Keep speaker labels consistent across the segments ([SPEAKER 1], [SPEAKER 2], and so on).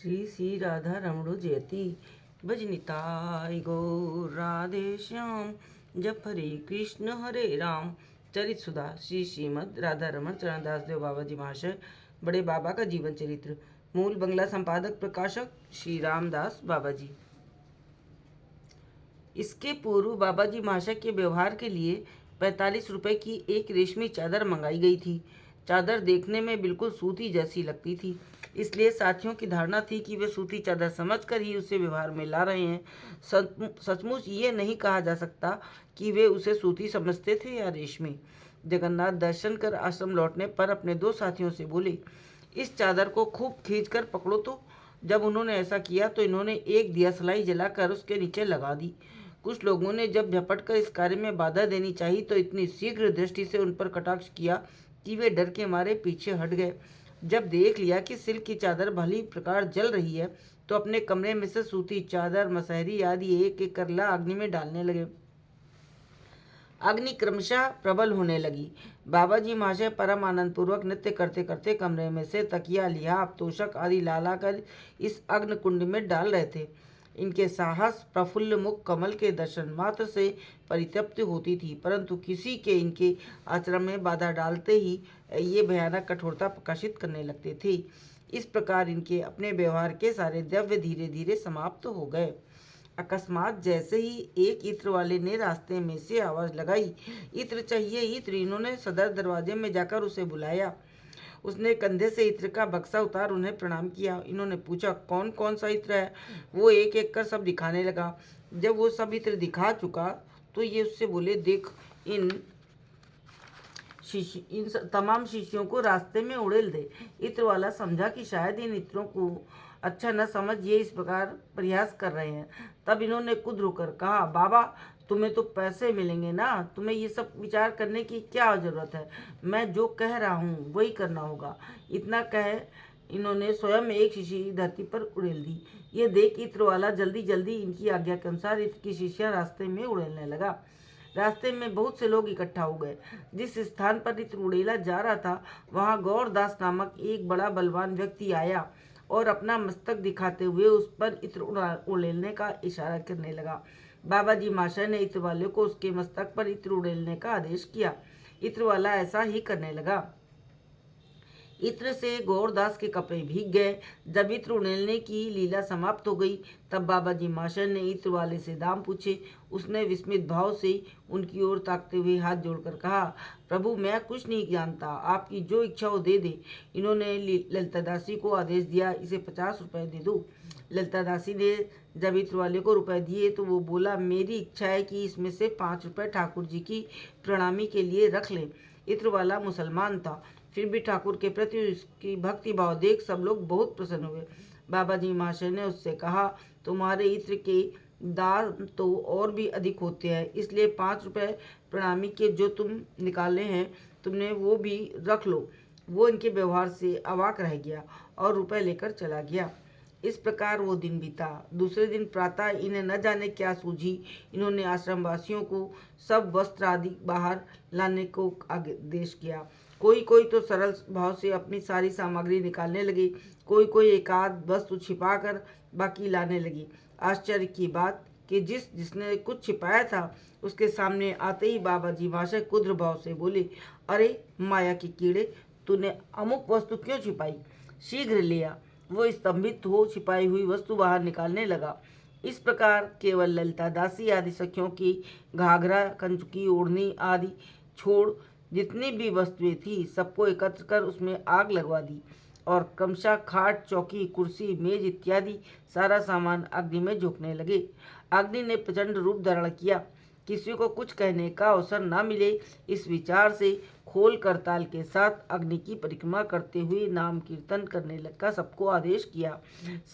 [SPEAKER 1] श्री श्री राधा रमणो जयति भजनिताय गो राधे श्याम। जप हरे कृष्ण राम। चरित सुधा श्री श्रीमद राधा रमण चरणदास देव बाबा जी महाशय बड़े बाबा का जीवन चरित्र। मूल बंगला संपादक प्रकाशक श्री रामदास बाबा जी। इसके पूर्व बाबा जी महाशय के व्यवहार के लिए 45 रुपए की एक रेशमी चादर मंगाई गई थी। चादर देखने में बिल्कुल सूती जैसी लगती थी, इसलिए साथियों की धारणा थी कि वे सूती चादर समझकर ही उसे व्यवहार में ला रहे हैं। सचमुच ये नहीं कहा जा सकता कि वे उसे सूती समझते थे या रेशमी। जगन्नाथ दर्शन कर आश्रम लौटने पर अपने दो साथियों से बोले, इस चादर को खूब खींचकर पकड़ो। तो जब उन्होंने ऐसा किया तो इन्होंने एक दियासलाई जलाकर उसके नीचे लगा दी। कुछ लोगों ने जब झपटकर इस कार्य में बाधा देनी चाहिए तो इतनी शीघ्र दृष्टि से उन पर कटाक्ष किया कि वे डर के मारे पीछे हट गए। जब देख लिया कि सिल्क की चादर भली प्रकार जल रही है तो अपने कमरे में से सूती चादर, मसहरी आदि एक एक करला अग्नि में डालने लगे। अग्नि क्रमशः प्रबल होने लगी। बाबा जी महाशय परम आनंद पूर्वक नृत्य करते करते कमरे में से तकिया, लिहाफ, तोशक आदि ला कर इस अग्नि कुंड में डाल रहे थे। इनके साहस, प्रफुल्ल मुख कमल के दर्शन मात्र से परितृप्ति होती थी, परंतु किसी के इनके आचरण में बाधा डालते ही ये भयानक कठोरता प्रकाशित करने लगते थे। इस प्रकार इनके अपने व्यवहार के सारे द्रव्य धीरे धीरे समाप्त हो गए। अकस्मात जैसे ही एक इत्र वाले ने रास्ते में से आवाज लगाई, इत्र चाहिए इत्र। इन्होंने सदर दरवाजे में जाकर उसे बुलाया। उसने कंधे से इत्र का बक्सा उतार उन्हें प्रणाम किया। इन्होंने पूछा, कौन कौन सा इत्र है? वो एक एक कर सब दिखाने लगा। जब वो सब इत्र दिखा चुका तो ये उससे बोले, देख इन तमाम शिष्यों को रास्ते में उड़ेल दे। इत्र वाला समझा कि शायद इन इत्रों को अच्छा न समझ ये इस प्रकार प्रयास कर रहे हैं। तब इन्होंने खुद रुकर कहा, बाबा तुम्हें तो पैसे मिलेंगे ना, तुम्हें ये सब विचार करने की क्या जरूरत है? मैं जो कह रहा हूँ वही करना होगा। इतना कह इन्होंने स्वयं एक शीशी धरती पर उड़ेल दी। ये देख इत्र वाला जल्दी जल्दी इनकी आज्ञा के अनुसार इत्र की शीशियाँ रास्ते में उड़ेलने लगा। रास्ते में बहुत से लोग इकट्ठा हो गए। जिस स्थान पर इत्र उड़ेला जा रहा था वहाँ गौरदास नामक एक बड़ा बलवान व्यक्ति आया और अपना मस्तक दिखाते हुए उस पर इत्र उड़ेलने का इशारा करने लगा। बाबा जी महाशय ने इत्र वाले को उसके मस्तक पर इत्र उड़ेलने का आदेश किया। इत्र वाला ऐसा ही करने लगा। इत्र से गौरदास के कपड़े भीग गए। जब इत्र उड़ेलने की लीला समाप्त हो गई तब बाबा जी महाशय ने इत्र वाले से दाम पूछे। उसने विस्मित भाव से उनकी ओर ताकते हुए हाथ जोड़कर कहा, प्रभु मैं कुछ नहीं जानता, आपकी जो इच्छा हो दे दे। इन्होंने ललिता दासी को आदेश दिया, इसे 50 रुपये दे दो। ललिता दासी ने जब इत्र वाले को रुपए दिए तो वो बोला, मेरी इच्छा है कि इसमें से 5 रुपये ठाकुर जी की प्रणामी के लिए रख लें। इत्र वाला मुसलमान था, फिर भी ठाकुर के प्रति उसकी भक्ति भाव देख सब लोग बहुत प्रसन्न हुए। बाबा जी महाशय ने उससे कहा, तुम्हारे इत्र के दाम तो और भी अधिक होते हैं, इसलिए 5 रुपये प्रणामी के जो तुम निकाले हैं तुमने वो भी रख लो। वो इनके व्यवहार से अवाक रह गया और रुपए लेकर चला गया। इस प्रकार वो दिन बीता। दूसरे दिन प्रातः इन्हें न जाने क्या सूझी, इन्होंने आश्रमवासियों को सब वस्त्र आदि बाहर लाने को आदेश किया। कोई कोई तो सरल भाव से अपनी सारी सामग्री निकालने लगे, कोई कोई एकाध वस्तु छिपाकर बाकी लाने लगी। आश्चर्य की बात कि जिसने कुछ छिपाया था उसके सामने आते ही बाबा जी महाशय कुद्र भाव से बोले, अरे माया के कीड़े, तूने अमुक वस्तु क्यों छिपाई? शीघ्र लिया। वो स्तंभित हो छिपाई हुई वस्तु बाहर निकालने लगा। इस प्रकार केवल ललिता दासी आदि सखियों की घाघरा, कंचुकी, ओढ़नी आदि छोड़ जितनी भी वस्तुएं थी सबको एकत्र कर उसमें आग लगवा दी और क्रमशः खाट, चौकी, कुर्सी, मेज इत्यादि सारा सामान अग्नि में झोंकने लगे। अग्नि ने प्रचंड रूप धारण किया। किसी को कुछ कहने का अवसर न मिले, इस विचार से खोल करताल के साथ अग्नि की परिक्रमा करते हुए नाम कीर्तन करने का सबको आदेश किया।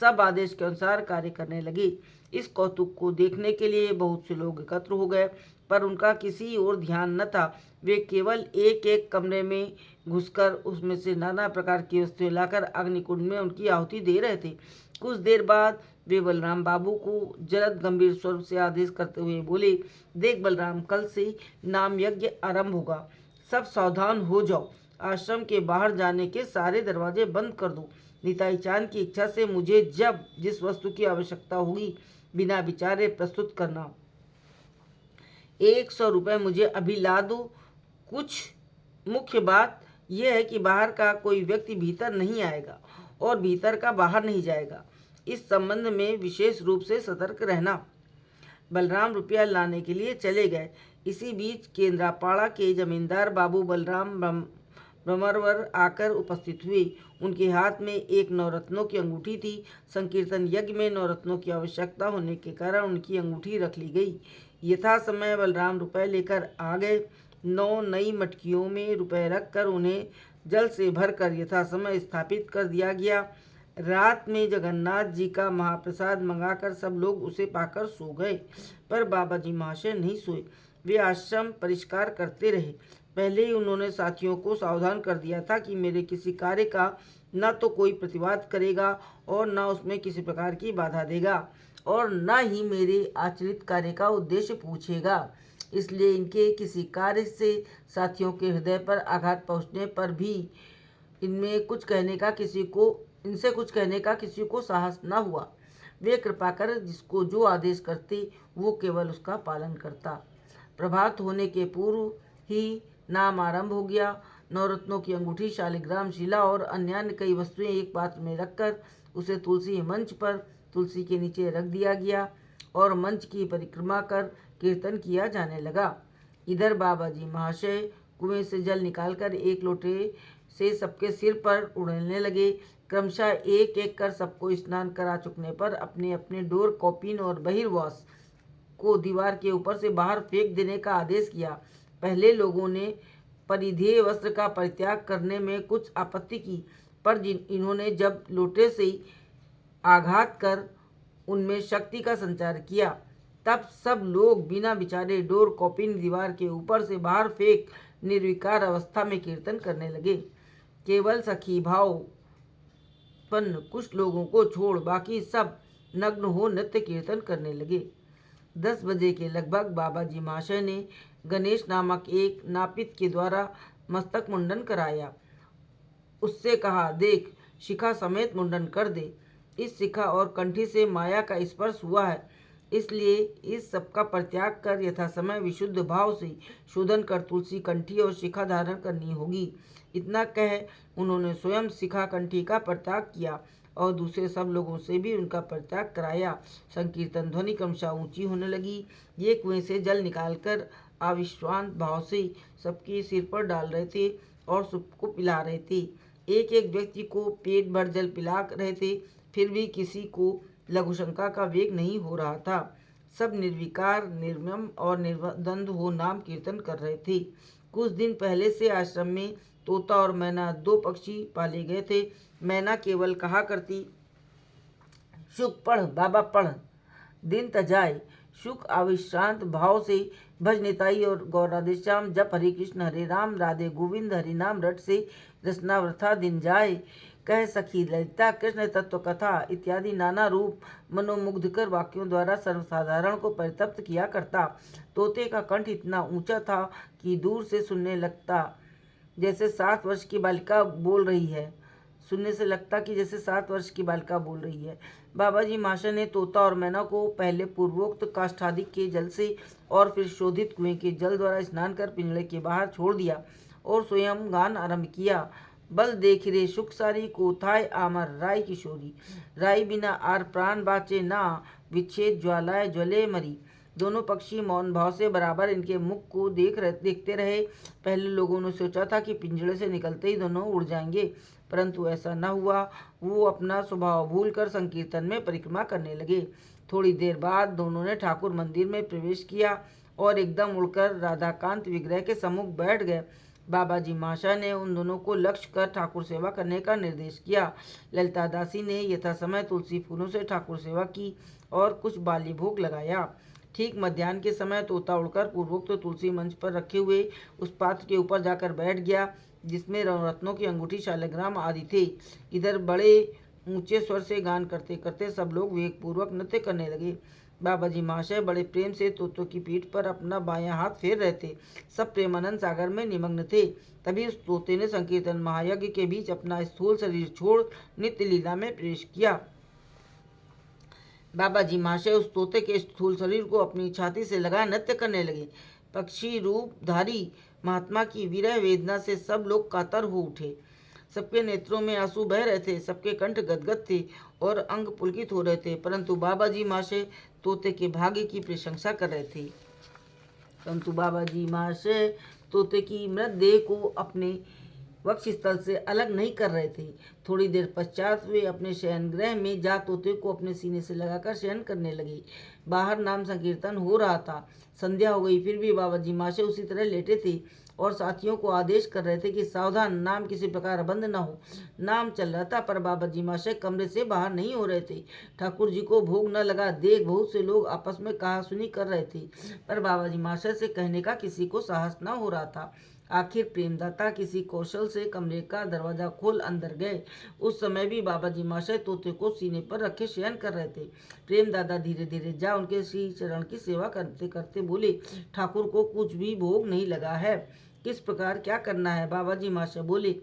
[SPEAKER 1] सब आदेश के अनुसार कार्य करने लगे। इस कौतुक को देखने के लिए बहुत से लोग एकत्र हो गए, पर उनका किसी और ध्यान न था। वे केवल एक एक कमरे में घुसकर उसमें से नाना प्रकार की वस्तुएं लाकर अग्निकुंड में उनकी आहुति दे रहे थे। कुछ देर बाद वे बलराम बाबू को जलद गंभीर स्वर से आदेश करते हुए बोले, देख बलराम, कल से नाम यज्ञ आरंभ होगा, सब सावधान हो जाओ। आश्रम के बाहर जाने के सारे दरवाजे बंद कर दो। निताई चांद की इच्छा से मुझे जब जिस वस्तु की आवश्यकता होगी बिना विचारे प्रस्तुत करना। 100 रुपये मुझे अभी ला दो। कुछ मुख्य बात यह है कि बाहर का कोई व्यक्ति भीतर नहीं आएगा और भीतर का बाहर नहीं जाएगा। इस संबंध में विशेष रूप से सतर्क रहना। बलराम रुपया लाने के लिए चले गए। इसी बीच केंद्रापाड़ा के जमींदार बाबू बलराम ब्रह्मरवर आकर उपस्थित हुए। उनके हाथ में एक नवरत्नों की अंगूठी थी। संकीर्तन यज्ञ में नवरत्नों की आवश्यकता होने के कारण उनकी अंगूठी रख ली गई। यथा समय बलराम रुपए लेकर आ गए। 9 नई मटकियों में रुपए रखकर उन्हें जल से भरकर यथा समय स्थापित कर दिया गया। रात में जगन्नाथ जी का महाप्रसाद मंगाकर सब लोग उसे पाकर सो गए, पर बाबा जी महाशय नहीं सोए। वे आश्रम परिष्कार करते रहे। पहले ही उन्होंने साथियों को सावधान कर दिया था कि मेरे किसी कार्य का न तो कोई प्रतिवाद करेगा और न उसमें किसी प्रकार की बाधा देगा और न ही मेरे आचरित कार्य का उद्देश्य पूछेगा। इसलिए इनके किसी कार्य से साथियों के हृदय पर आघात पहुँचने पर भी इनसे कुछ कहने का किसी को साहस न हुआ। वे कृपा कर जिसको जो आदेश करते वो केवल उसका पालन करता। प्रभात होने के पूर्व ही नाम आरंभ हो गया। नवरत्नों की अंगूठी, शालिग्राम शिला और अन्य कई वस्तुएं एक पात्र में रखकर उसे तुलसी मंच पर तुलसी के नीचे रख दिया गया और मंच की परिक्रमा कर कीर्तन किया जाने लगा। इधर बाबा जी महाशय कुएं से जल निकालकर एक लोटे से सबके सिर पर उड़ेलने लगे। क्रमशः एक एक कर सबको स्नान करा चुकने पर अपने अपने डोर, कॉपिन और बहिर्वास को दीवार के ऊपर से बाहर फेंक देने का आदेश किया। पहले लोगों ने परिधेय वस्त्र का परित्याग करने में कुछ आपत्ति की, पर इन्होंने जब लोटे से आघात कर उनमें शक्ति का संचार किया, तब सब लोग बिना विचारे डोर, कॉपिन दीवार के ऊपर से बाहर फेंक निर्विकार अवस्था में कीर्तन करने लगे। केवल सखी भाव पन्न कुछ लोगों को छोड़ बाकी सब नग्न हो नृत्य कीर्तन करने लगे। 10 बजे के लगभग बाबा जी महाशय ने गणेश नामक एक नापित के द्वारा मस्तक मुंडन कराया। उससे कहा, देख शिखा समेत मुंडन कर दे। इस शिखा और कंठी से माया का स्पर्श हुआ है, इसलिए इस सब का परित्याग कर यथा समय विशुद्ध भाव से शोधन कर तुलसी कंठी और शिखा धारण करनी होगी। इतना कह उन्होंने स्वयं शिखा कंठी का परित्याग किया और दूसरे सब लोगों से भी उनका परित्याग कराया। संकीर्तन ध्वनि क्रमशः ऊंची होने लगी। ये कुएं से जल निकालकर अविश्रांत भाव से सबके सिर पर डाल रहे थे और सबको पिला रहे थे। एक एक व्यक्ति को पेट भर जल पिला रहे थे, फिर भी किसी को लघुशंका का वेग नहीं हो रहा था। सब निर्विकार, निर्मम और निर्द्वंद हो नाम कीर्तन कर रहे थे। कुछ दिन पहले से आश्रम में तोता और मैना 2 पक्षी पाले गए थे। मैना केवल कहा करती, शुक पढ़ बाबा पढ़, दिन तजाए। शुक अविश्रांत भाव से भज निताई और गौराधेश्याम जप हरे कृष्ण हरे राम राधे गोविंद हरि नाम रट से रसनाव्रथा दिन जाए। कह सखी ललिता, कृष्ण तत्व कथा इत्यादि नाना रूप मनोमुग्धकर वाक्यों द्वारा सर्वसाधारण को परितप्त किया करता। तोते का कंठ इतना ऊंचा था कि दूर से सुनने लगता जैसे 7 वर्ष की बालिका बोल रही है। जैसे 7 वर्ष की बालिका बोल रही है। बाबा जी महाशय ने तोता और मैना को पहले पूर्वोक्त काष्ठादिक के जल से और फिर शोधित कुएं के जल द्वारा स्नान कर पिंजड़े के बाहर छोड़ दिया और स्वयं गान आरंभ किया। बल देख रे सुख सारी को थाय आमर राय किशोरी, राय बिना आर प्राण बाचे ना, विच्छेद ज्वालाए ज्वले मरी। दोनों पक्षी मौन भाव से बराबर इनके मुख को देखते रहे। पहले लोगों ने सोचा था कि पिंजड़े से निकलते ही दोनों उड़ जाएंगे, परंतु ऐसा न हुआ। वो अपना स्वभाव भूलकर संकीर्तन में परिक्रमा करने लगे। थोड़ी देर बाद दोनों ने ठाकुर मंदिर में प्रवेश किया और एकदम उड़कर राधाकांत विग्रह के सम्मुख बैठ गए। बाबा जी महाशय ने उन दोनों को लक्ष्य कर ठाकुर सेवा करने का निर्देश किया। ललिता दासी ने यथा समय तुलसी फूलों से ठाकुर सेवा की और कुछ बाली भोग लगाया। ठीक मध्याह्न के समय तोता उड़कर पूर्वोक्त तुलसी मंच पर रखे हुए उस पात्र के ऊपर जाकर बैठ गया जिसमें रत्नों की अंगूठी, शालिग्राम आदि थे। इधर बड़े ऊंचे स्वर से गान करते करते सब लोग वेगपूर्वक नृत्य करने लगे। बाबा जी महाशय बड़े प्रेम से तोतों की पीठ पर अपना बायां हाथ फेर रहे थे। सब प्रेमानंद सागर में निमग्न थे। तभी उस तोते ने संकीर्तन महायज्ञ के बीच अपना स्थूल शरीर छोड़ नित्य लीला में प्रवेश किया। बाबा जी महाशय उस तोते के स्थूल शरीर को अपनी छाती से लगा नृत्य करने लगे। पक्षी रूपधारी महात्मा की विरह वेदना से सब लोग कातर हो उठे। सबके नेत्रों में आंसू बह रहे थे, सबके कंठ गदगद थे और अंग पुलकित हो रहे थे, परंतु बाबा जी महाशय तोते के भाग्य की प्रशंसा कर रहे थे। परंतु बाबा जी महाशय तोते की मृतदेह को अपने वक्ष स्थल से अलग नहीं कर रहे थे। थोड़ी देर पश्चात वे अपने शयन गृह में जा तोते को अपने सीने से लगाकर शयन करने लगे। बाहर नाम संकीर्तन हो रहा था। संध्या हो गई, फिर भी बाबा जी महाशय उसी तरह लेटे थे और साथियों को आदेश कर रहे थे कि सावधान, नाम किसी प्रकार बंद न हो। नाम चल रहा था पर बाबा जी महाशय कमरे से बाहर नहीं हो रहे थे। ठाकुर जी को भोग न लगा देख बहुत से लोग आपस में कहासुनी कर रहे थे, पर बाबा जी महाशय से कहने का किसी को साहस न हो रहा था। आखिर प्रेमदाता किसी कौशल से कमरे का दरवाजा खोल अंदर गए। उस समय भी बाबा जी महाशय तोते को सीने पर रखे शयन कर रहे थे। प्रेमदादा धीरे धीरे जा उनके श्री चरण की सेवा करते करते बोले, ठाकुर को कुछ भी भोग नहीं लगा है, किस प्रकार क्या करना है? बाबा जी महाशय बोले,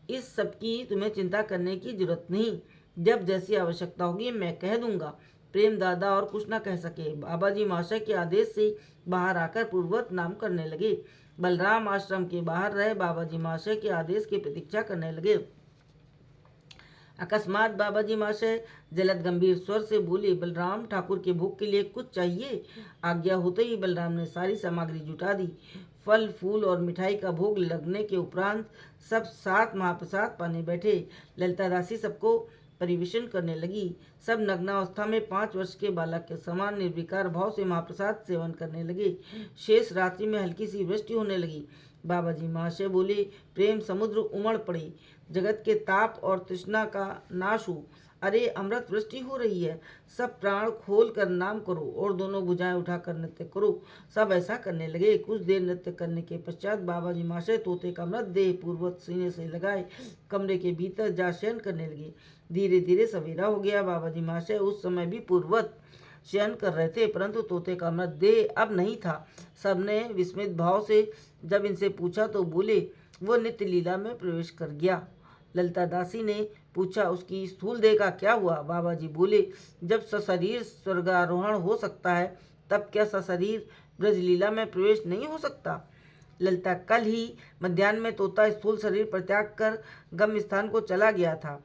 [SPEAKER 1] इस सब की तुम्हें चिंता करने की जरूरत नहीं, जब जैसी आवश्यकता होगी मैं कह दूंगा। प्रेम दादा और कुछ न कह सके। बाबा जी महाशय के आदेश से बाहर आकर पूर्ववत नाम करने लगे। बलराम आश्रम के बाहर रहे बाबा जी महाशय के आदेश की प्रतीक्षा करने लगे। अकस्मात बाबा जी महाशय जलद गंभीर स्वर से बोले, बलराम, ठाकुर के भोग के लिए कुछ चाहिए? आज्ञा होते ही बलराम ने सारी सामग्री जुटा दी। फल फूल और मिठाई का भोग लगने के उपरांत सब साथ महाप्रसाद पाने बैठे। ललिता दासी सबको परिवेशन करने लगी। सब नग्नावस्था में 5 वर्ष के बालक के समान निर्विकार भाव से महाप्रसाद सेवन करने लगे। शेष रात्रि में हल्की सी वृष्टि होने लगी। बाबा जी महाशय बोले, प्रेम समुद्र उमड़ पड़े, जगत के ताप और तृष्णा का नाश हो। अरे अमृत वृष्टि हो रही है, सब प्राण खोल कर नाम करो और दोनों भुजाएं उठाकर नृत्य करो। सब ऐसा करने लगे। कुछ देर नृत्य करने के पश्चात बाबा जी महाशय तोते का मृतदेह पूर्ववत सीने से लगाए कमरे के भीतर जा शयन करने लगे। धीरे धीरे सवेरा हो गया। बाबा जी महाशय उस समय भी पूर्ववत शयन कर रहे थे, परंतु तोते का मृतदेह अब नहीं था। सबने विस्मित भाव से जब इनसे पूछा तो बोले, वो नित्य लीला में प्रवेश कर गया। ललिता दासी ने पूछा, उसकी स्थूल देह का क्या हुआ? बाबा जी बोले, जब सशरीर स्वर्गारोहण हो सकता है तब क्या सशरीर ब्रजलीला में प्रवेश नहीं हो सकता? ललिता, कल ही मध्याह्न में तोता स्थूल शरीर परित्याग कर गम्य स्थान को चला गया था।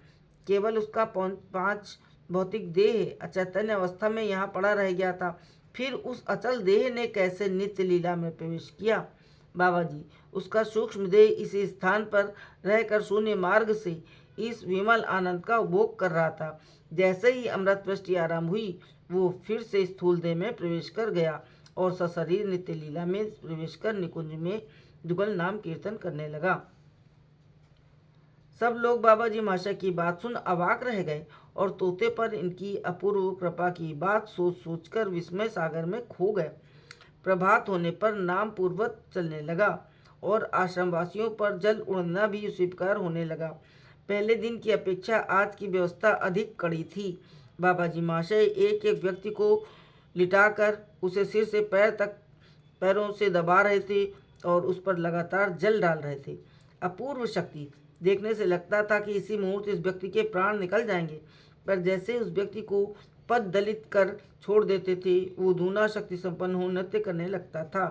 [SPEAKER 1] केवल उसका 5 भौतिक देह अचैतन्य अवस्था में यहाँ पड़ा रह गया था। फिर उस अचल देह ने कैसे नित्य लीला में प्रवेश किया? बाबा जी, उसका सूक्ष्म देह इसी स्थान पर रहकर शून्य मार्ग से इस विमल आनंद का उपभोग कर रहा था। जैसे ही अमृत वृष्टि आरंभ हुई, वो फिर से स्थूल देह में प्रवेश कर गया और सशरीर नित्य लीला में प्रवेश कर निकुंज में जुगल नाम कीर्तन करने लगा। सब लोग बाबा जी महाशय की बात सुन अवाक रह गए और तोते पर इनकी अपूर्व कृपा की बात सोच सोचकर विस्मय सागर में खो गए। प्रभात होने पर नाम पूर्वत चलने लगा और आश्रमवासियों पर जल उड़ना भी उसी प्रकार होने लगा। पहले दिन की अपेक्षा आज की व्यवस्था अधिक कड़ी थी। बाबा जी महाशय एक एक व्यक्ति को लिटाकर उसे सिर से पैर तक पैरों से दबा रहे थे और उस पर लगातार जल डाल रहे थे। अपूर्व शक्ति! देखने से लगता था कि इसी मुहूर्त इस व्यक्ति के प्राण निकल जाएंगे, पर जैसे उस व्यक्ति को पद दलित कर छोड़ देते थे, वो दूना शक्ति संपन्न हो नृत्य करने लगता था।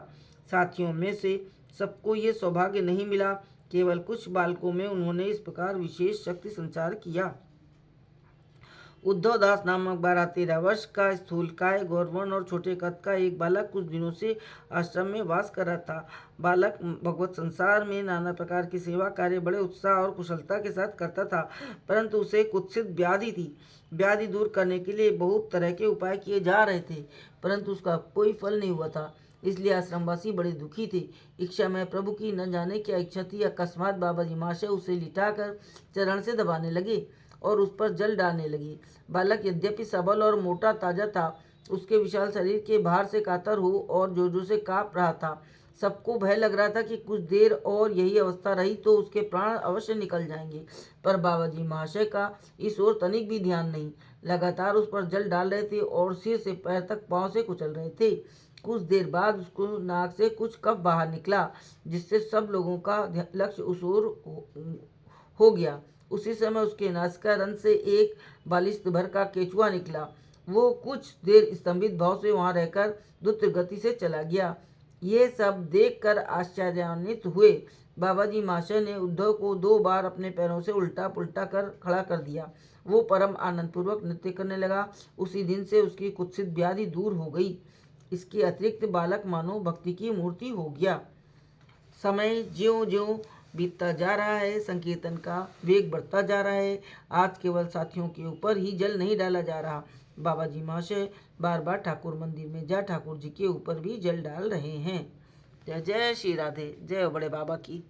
[SPEAKER 1] साथियों में से सबको ये सौभाग्य नहीं मिला, केवल कुछ बालकों में उन्होंने इस प्रकार विशेष शक्ति संचार किया। उद्धव दास नामक 12-13 वर्ष का स्थूलकाय गौरवर्ण और छोटे कद का एक बालक कुछ दिनों से आश्रम में वास कर रहा था। बालक भगवत संसार में नाना प्रकार की सेवा कार्य बड़े उत्साह और कुशलता के साथ करता था, परंतु उसे कुत्सित व्याधि थी। व्याधि दूर करने के लिए बहुत तरह के उपाय किए जा रहे थे, परंतु उसका कोई फल नहीं हुआ था। इसलिए आश्रमवासी बड़े दुखी थे। इच्छा में प्रभु की न जाने क्या इच्छा थी। अकस्मात बाबा जी महाशय उसे लिटाकर चरण से दबाने लगे और उस पर जल डालने लगे। बालक यद्यपि सबल और मोटा ताजा था, उसके विशाल शरीर के भार से कातर हो और जोर जोर से काँप रहा था। सबको भय लग रहा था कि कुछ देर और यही अवस्था रही तो उसके प्राण अवश्य निकल जाएंगे, पर बाबाजी महाशय का इस ओर तनिक भी ध्यान नहीं। लगातार उस पर जल डाल रहे थे और सिर से पैर तक पांव से कुचल रहे थे। कुछ देर बाद उसको नाक से कुछ कफ बाहर निकला, जिससे सब लोगों का लक्ष्य उस ओर हो गया। उसी समय उसके नासिका रंध्र से एक बालिश्त भर का केचुआ निकला। वो कुछ देर स्तंभित भाव से वहां रहकर द्रुत गति से चला गया। ये सब देखकर आश्चर्यान्वित हुए बाबाजी महाशय ने उद्धव को 2 बार अपने पैरों से उल्टा पुल्टा कर खड़ा कर दिया। वो परम आनंदपूर्वक नृत्य करने लगा। उसी दिन से उसकी कुत्सित व्याधि दूर हो गई। इसके अतिरिक्त बालक मानो भक्ति की मूर्ति हो गया। समय ज्यों ज्यों बीतता जा रहा है, संकीर्तन का वेग बढ़ता जा रहा है। आज केवल साथियों के ऊपर ही जल नहीं डाला जा रहा, बाबाजी महाशय बार बार ठाकुर मंदिर में जा ठाकुर जी के ऊपर भी जल डाल रहे हैं। जय जय श्री राधे, जय बड़े बाबा की।